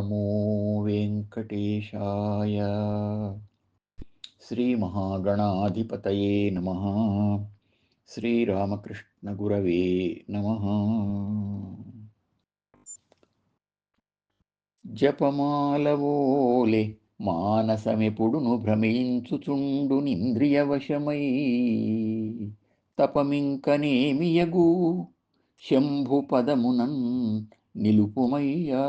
నమో వెంకటేశాయ. శ్రీమహాగణాధిపతయే నమః. శ్రీరామకృష్ణగురవే నమః. జపమాలవోలె మానసమెపుడును భ్రమించుచుండు నింద్రియవశమై తపమింకనేమియగు శంభు పదమునన్ నిలుపుమయ్యా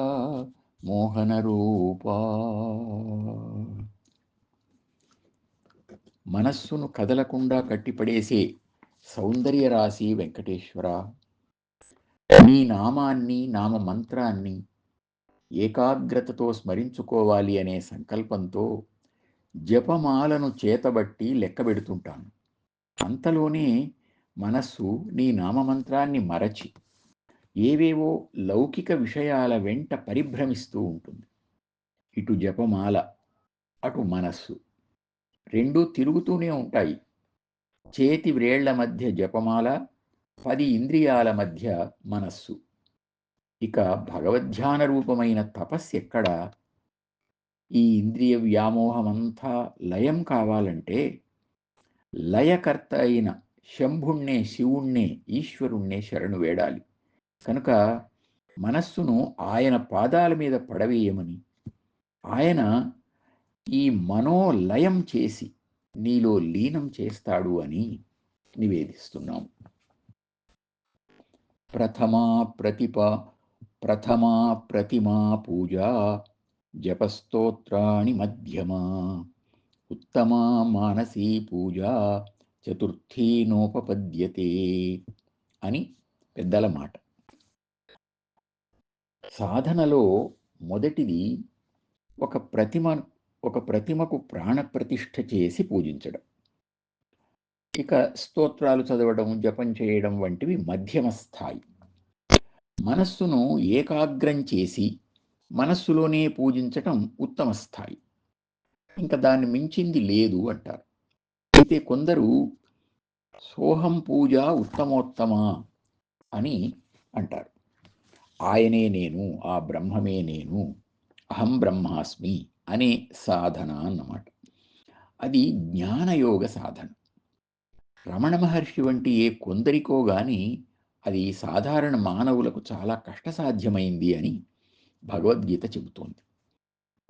మోహన రూపా. మనస్సును కదలకుండా కట్టిపడేసే సౌందర్య రాశి వెంకటేశ్వర, నీ నామాన్ని నామ మంత్రాన్ని ఏకాగ్రతతో స్మరించుకోవాలి అనే సంకల్పంతో జపమాలను చేతబట్టి లెక్కబెడుతుంటాను. అంతలోనే మనస్సు నీ నామమంత్రాన్ని మరచి ఏవేవో లౌకిక విషయాల వెంట పరిభ్రమిస్తూ ఉంటుంది. ఇటు జపమాల, అటు మనస్సు రెండూ తిరుగుతూనే ఉంటాయి. చేతి వ్రేళ్ల మధ్య జపమాల, 10 ఇంద్రియాల మధ్య మనస్సు. ఇక భగవద్ధ్యాన రూపమైన తపస్సెక్కడ? ఈ ఇంద్రియ వ్యామోహమంతా లయం కావాలంటే లయకర్త అయిన శంభుణ్ణే, శివుణ్ణే, ఈశ్వరుణ్ణే శరణు వేడాలి. కనుక మనస్సును ఆయన పాదాల మీద పడవేయమని, ఆయన ఈ మనోలయం చేసి నీలో లీనం చేస్తాడు అని నివేదిస్తున్నాం. ప్రథమా ప్రతిమా పూజా జపస్తోత్రాణి మధ్యమా ఉత్తమా మానసీ పూజా చతుర్థీనోపపద్యతే అని పెద్దల మాట. సాధనలో మొదటిది ఒక ప్రతిమకు ప్రాణప్రతిష్ఠ చేసి పూజించడం. ఇక స్తోత్రాలు చదవడం, జపం చేయడం వంటివి మధ్యమ స్థాయి. మనస్సును ఏకాగ్రం చేసి మనస్సులోనే పూజించటం ఉత్తమ స్థాయి. ఇంకా దాన్ని మించింది లేదు అంటారు. అయితే కొందరు సోహం పూజ ఉత్తమోత్తమ అని అంటారు. ఆయనే నేను, ఆ బ్రహ్మమే నేను, అహం బ్రహ్మాస్మి అనే సాధన అన్నమాట. అది జ్ఞానయోగ సాధన. రమణ మహర్షి వంటి ఏ కొందరికో గాని అది సాధారణ మానవులకు చాలా కష్టసాధ్యమైంది అని భగవద్గీత చెబుతోంది.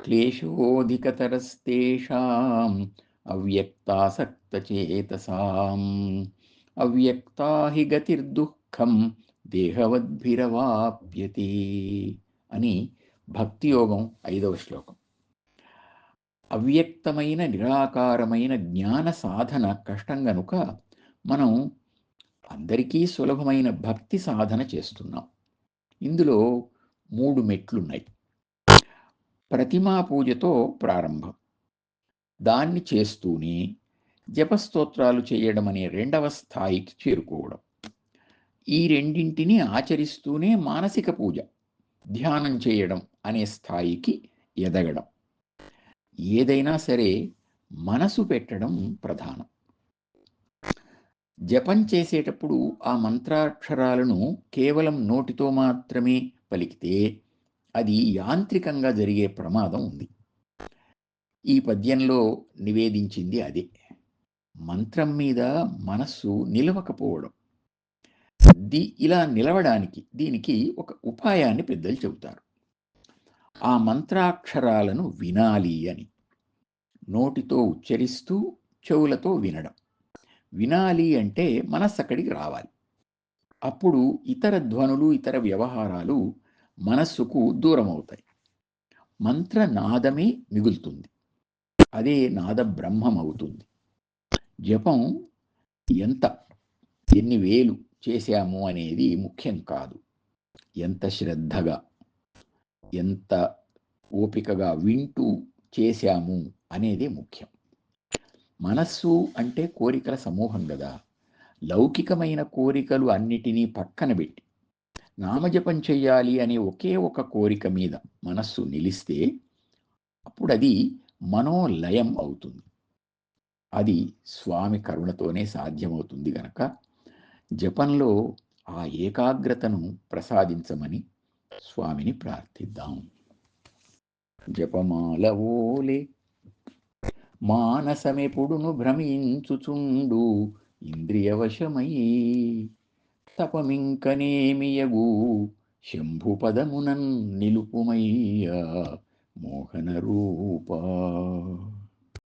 క్లేశోధికతరస్తేషాం అవ్యక్తాసక్తచేతసాం అవ్యక్తా హి గతిర్దుఃఖం దేహవద్భిరవాప్యతే అని భక్తి యోగం 5వ శ్లోకం. అవ్యక్తమైన నిరాకారమైన జ్ఞాన సాధన కష్టం గనుక మనం అందరికీ సులభమైన భక్తి సాధన చేస్తున్నాం. ఇందులో 3 మెట్లున్నాయి. ప్రతిమా పూజతో ప్రారంభం. దాన్ని చేస్తూనే జపస్తోత్రాలు చేయడం అనే 2వ స్థాయికి చేరుకోవడం. ఈ రెండింటినీ ఆచరిస్తూనే మానసిక పూజ, ధ్యానం చేయడం అనే స్థాయికి ఎదగడం. ఏదైనా సరే మనసు పెట్టడం ప్రధానం. జపం చేసేటప్పుడు ఆ మంత్రాక్షరాలను కేవలం నోటితో మాత్రమే పలికితే అది యాంత్రికంగా జరిగే ప్రమాదం ఉంది. ఈ పద్యంలో నివేదించింది అదే. మంత్రం మీద మనస్సు నిలవకపోవడం. ఇలా నిలవడానికి దీనికి ఒక ఉపాయాన్ని పెద్దలు చెబుతారు. ఆ మంత్రాక్షరాలను వినాలి అని. నోటితో ఉచ్చరిస్తూ చెవులతో వినడం. వినాలి అంటే మనస్సు అక్కడికి రావాలి. అప్పుడు ఇతర ధ్వనులు, ఇతర వ్యవహారాలు మనస్సుకు దూరం అవుతాయి. మంత్రనాదమే మిగులుతుంది. అదే నాద బ్రహ్మం అవుతుంది. జపం ఎన్ని వేలు చేశాము అనేది ముఖ్యం కాదు. ఎంత శ్రద్ధగా, ఎంత ఓపికగా వింటూ చేశాము అనేది ముఖ్యం. మనస్సు అంటే కోరికల సమూహం కదా. లౌకికమైన కోరికలు అన్నిటినీ పక్కన పెట్టి నామజపం చెయ్యాలి అనే ఒకే ఒక కోరిక మీద మనస్సు నిలిస్తే అప్పుడు అది మనోలయం అవుతుంది. అది స్వామి కరుణతోనే సాధ్యమవుతుంది గనక జపంలో ఆ ఏకాగ్రతను ప్రసాదించమని స్వామిని ప్రార్థిద్దాం. జపమాలవోలే మానసమెపుడును భ్రమించుచుండు ఇంద్రియవశమై తపమింకనేమియగు శంభుపదమునన్ నిలుపుమయ్యా మోహన రూపా.